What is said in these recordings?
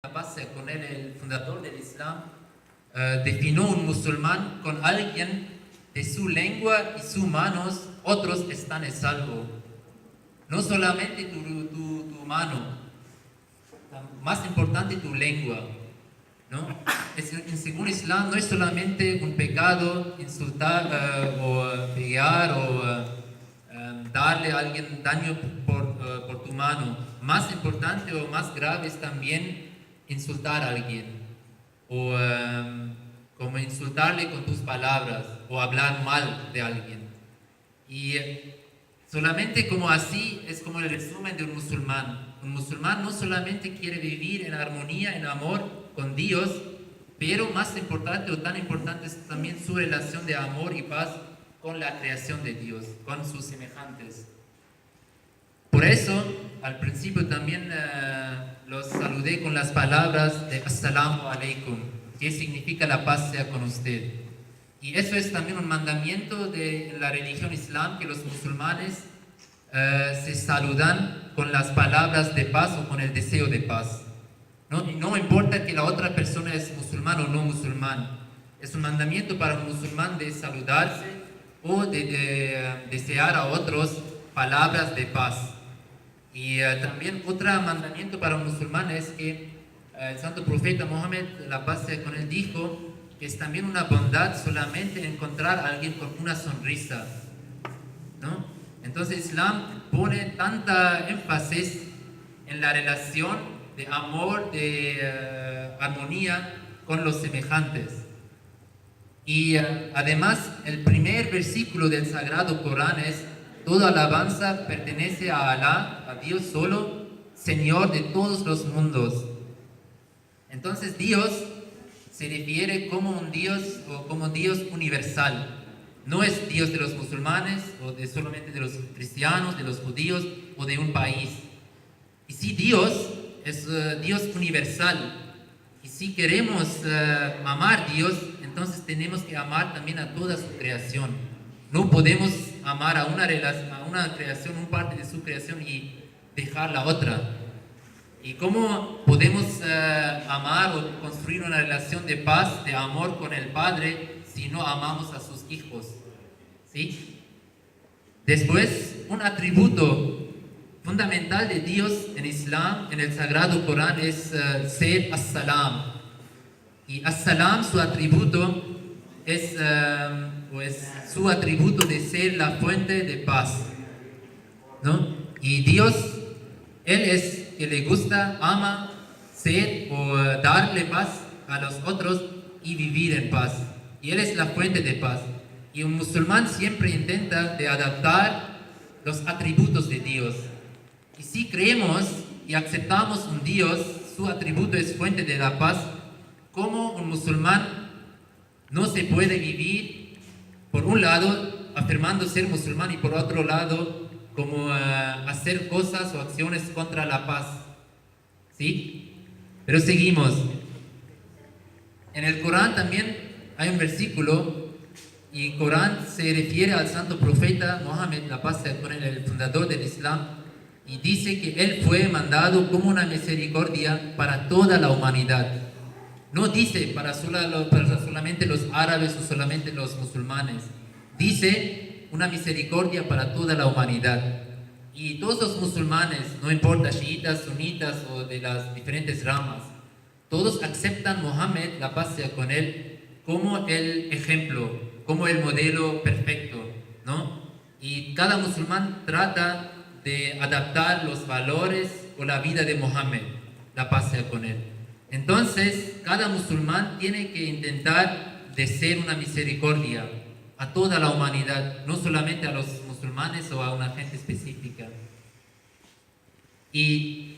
la base con él, el fundador del Islam, definió un musulmán con alguien de su lengua y sus manos, otros están en salvo. No solamente tu mano, más importante tu lengua, ¿no? Según Islam no es solamente un pecado insultar o pegar o darle a alguien daño por tu mano. Más importante o más grave es también insultar a alguien o como insultarle con tus palabras o hablar mal de alguien. Y solamente como así es como el resumen de un musulmán. Un musulmán no solamente quiere vivir en armonía, en amor con Dios, pero más importante o tan importante es también su relación de amor y paz con la creación de Dios, con sus semejantes. Por eso, al principio también los saludé con las palabras de Assalamu alaikum, que significa la paz sea con usted. Y eso es también un mandamiento de la religión islam, que los musulmanes se saludan con las palabras de paz o con el deseo de paz. No importa que la otra persona es musulmán o no musulmán. Es un mandamiento para un musulmán de saludarse o de desear a otros palabras de paz. Y también otro mandamiento para un musulmán es que el santo profeta Mohammed, la paz sea con él, dijo que es también una bondad solamente encontrar a alguien con una sonrisa, ¿no? Entonces Islam pone tanta énfasis en la relación de amor, de armonía con los semejantes. Y además el primer versículo del Sagrado Corán es: toda alabanza pertenece a Alá, a Dios solo, Señor de todos los mundos. Entonces Dios se refiere como un Dios o como Dios universal. No es Dios de los musulmanes o solamente de los cristianos, de los judíos o de un país. Y si Dios es Dios universal, y si queremos amar a Dios, entonces tenemos que amar también a toda su creación. No podemos amar a una creación, una parte de su creación y dejar la otra. ¿Y cómo podemos amar o construir una relación de paz, de amor con el Padre si no amamos a sus hijos? ¿Sí? Después, un atributo fundamental de Dios en Islam, en el Sagrado Corán, es ser as-salam. Y as-salam, su atributo es su atributo de ser la fuente de paz, ¿no? Y Dios, Él es que le gusta, ama ser o darle paz a los otros y vivir en paz. Y Él es la fuente de paz. Y un musulmán siempre intenta de adaptar los atributos de Dios. Y si creemos y aceptamos un Dios, su atributo es fuente de la paz, como un musulmán no se puede vivir, por un lado, afirmando ser musulmán y por otro lado, como hacer cosas o acciones contra la paz. ¿Sí? Pero seguimos. En el Corán también hay un versículo, y el Corán se refiere al santo profeta Mohammed, la paz sea con él, el fundador del Islam, y dice que él fue mandado como una misericordia para toda la humanidad. No dice para solamente los árabes o solamente los musulmanes. Dice una misericordia para toda la humanidad. Y todos los musulmanes, no importa chiitas, sunitas o de las diferentes ramas, todos aceptan Mohammed, la paz sea con él, como el ejemplo, como el modelo perfecto, ¿no? Y cada musulmán trata de adaptar los valores o la vida de Mohammed, la paz sea con él. Entonces, cada musulmán tiene que intentar de ser una misericordia a toda la humanidad, no solamente a los musulmanes o a una gente específica. Y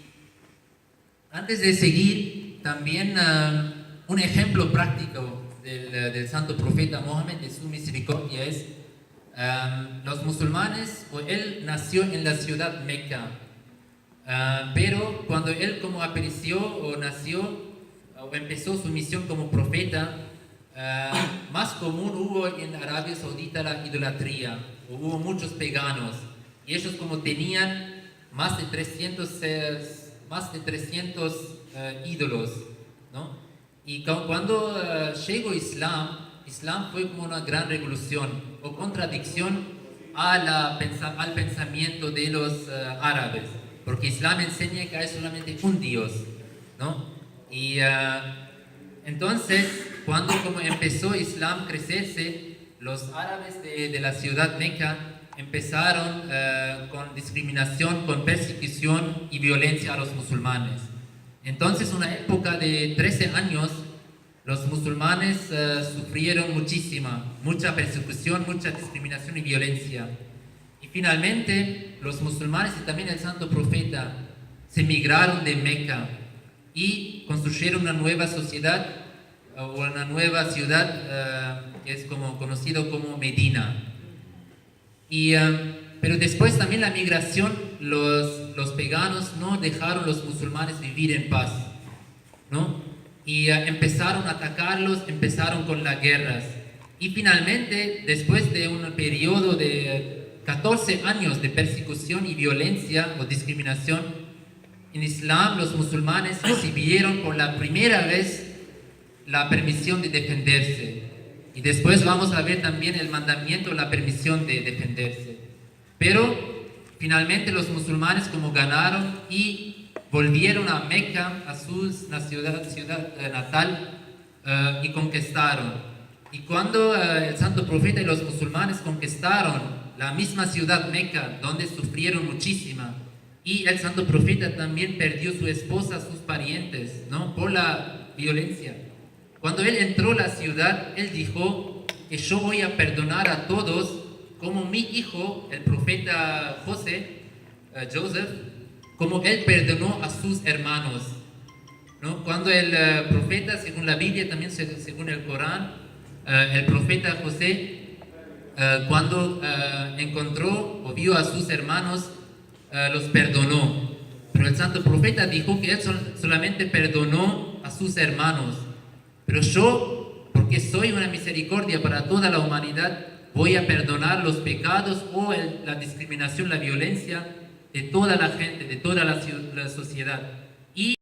antes de seguir, también un ejemplo práctico del santo profeta Mohammed, de su misericordia, es los musulmanes, él nació en la ciudad Meca, pero cuando él como apareció o nació o empezó su misión como profeta, más común hubo en Arabia Saudita la idolatría. Hubo muchos paganos y ellos como tenían más de 300 ídolos, ¿no? Y cuando llegó Islam fue como una gran revolución o contradicción al pensamiento de los árabes, porque Islam enseña que hay solamente un Dios, ¿no? Y entonces, cuando como empezó Islam a crecerse, los árabes de la ciudad Meca empezaron con discriminación, con persecución y violencia a los musulmanes. Entonces, una época de 13 años, los musulmanes sufrieron mucha persecución, mucha discriminación y violencia. Y finalmente, los musulmanes y también el santo profeta se migraron de Meca y construyeron una nueva sociedad o una nueva ciudad que es como conocido como Medina. Pero después también la migración, los paganos no dejaron a los musulmanes vivir en paz, ¿no? Y empezaron a atacarlos, empezaron con las guerras. Y finalmente, después de un periodo de 14 años de persecución y violencia o discriminación, en Islam los musulmanes recibieron por la primera vez la permisión de defenderse. Y después vamos a ver también el mandamiento, la permisión de defenderse. Pero finalmente los musulmanes como ganaron y volvieron a Meca, a su ciudad natal, y conquistaron. Y cuando el santo profeta y los musulmanes conquistaron la misma ciudad Meca, donde sufrieron muchísimo, y el santo profeta también perdió su esposa, sus parientes, ¿no? Por la violencia. Cuando él entró a la ciudad, él dijo que yo voy a perdonar a todos, como mi hijo, el profeta Joseph, como él perdonó a sus hermanos, ¿no? Cuando el profeta, según la Biblia, también según el Corán, el profeta José, cuando encontró o vio a sus hermanos, los perdonó. Pero el santo profeta dijo que él solamente perdonó a sus hermanos. Pero yo, porque soy una misericordia para toda la humanidad, voy a perdonar los pecados o la discriminación, la violencia de toda la gente, de toda la sociedad.